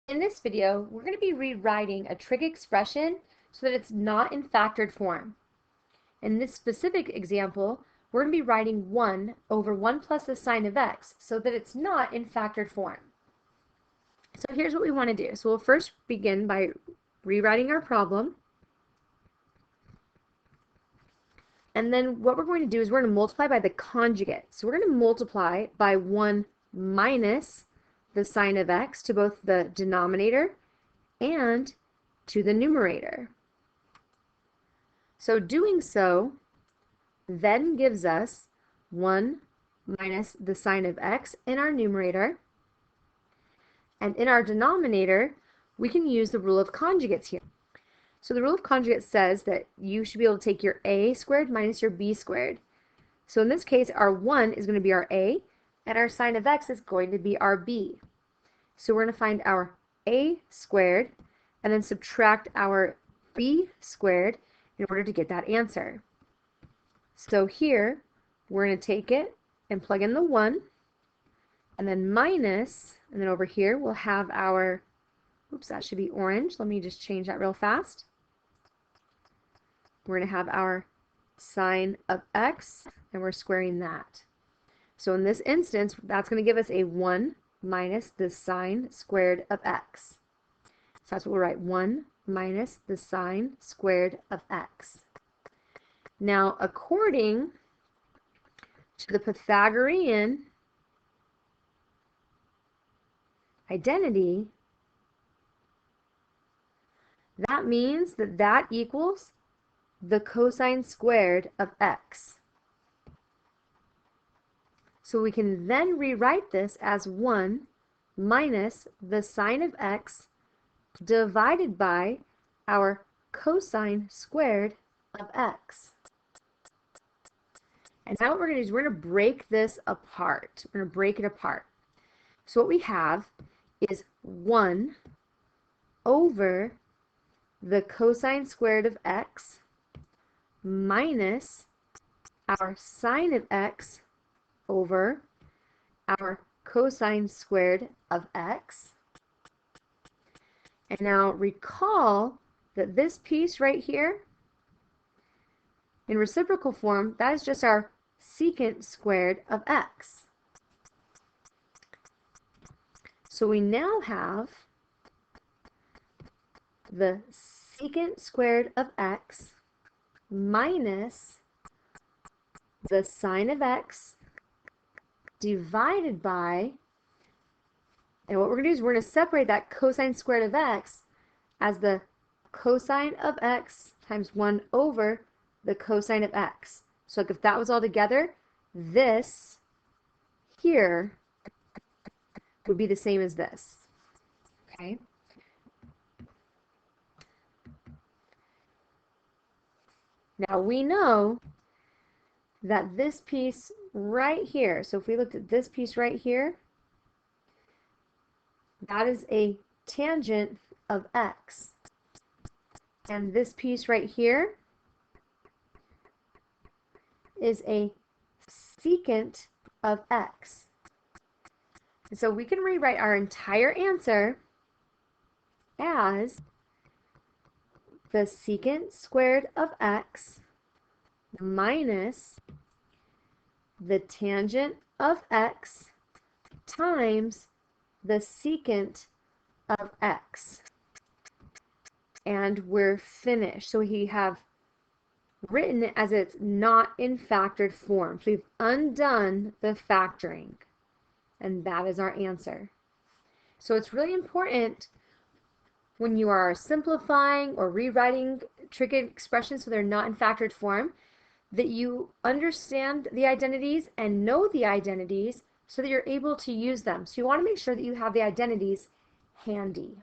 In this video, we're going to be rewriting a trig expression so that it's not in factored form. In this specific example, we're going to be writing 1 over 1 plus the sine of x so that it's not in factored form. So here's what we want to do. So we'll first begin by rewriting our problem. And then what we're going to do is we're going to multiply by the conjugate. So we're going to multiply by 1 minus the sine of x to both the denominator and to the numerator. So doing so then gives us 1 minus the sine of x in our numerator. And in our denominator, we can use the rule of conjugates here. So the rule of conjugates says that you should be able to take your a squared minus your b squared. So in this case, our 1 is going to be our a, and our sine of x is going to be our b. So we're going to find our a squared and then subtract our b squared in order to get that answer. So here, we're going to take it and plug in the 1, and then minus, and then over here we'll have our, oops, that should be orange. Let me just change that real fast. We're going to have our sine of x, and we're squaring that. So in this instance, that's going to give us a 1 minus the sine squared of x. So that's what we'll write, 1 minus the sine squared of x. Now, according to the Pythagorean identity, that means that that equals the cosine squared of x. So we can then rewrite this as 1 minus the sine of x divided by our cosine squared of x. And now what we're going to do is we're going to break this apart. We're going to break it apart. So what we have is 1 over the cosine squared of x minus our sine of x over our cosine squared of x. And now recall that this piece right here, in reciprocal form, that is just our secant squared of x. So we now have the secant squared of x minus the sine of x divided by, and what we're going to do is we're going to separate that cosine squared of x as the cosine of x times 1 over the cosine of x. So like if that was all together, this here would be the same as this. Okay? Now we know that this piece right here, so if we looked at this piece right here, that is a tangent of x. And this piece right here is a secant of x. And so we can rewrite our entire answer as the secant squared of x minus the tangent of x times the secant of x. And we're finished. So we have written it as it's not in factored form. So we've undone the factoring. And that is our answer. So it's really important when you are simplifying or rewriting trig expressions so they're not in factored form, that you understand the identities and know the identities so that you're able to use them. So you want to make sure that you have the identities handy.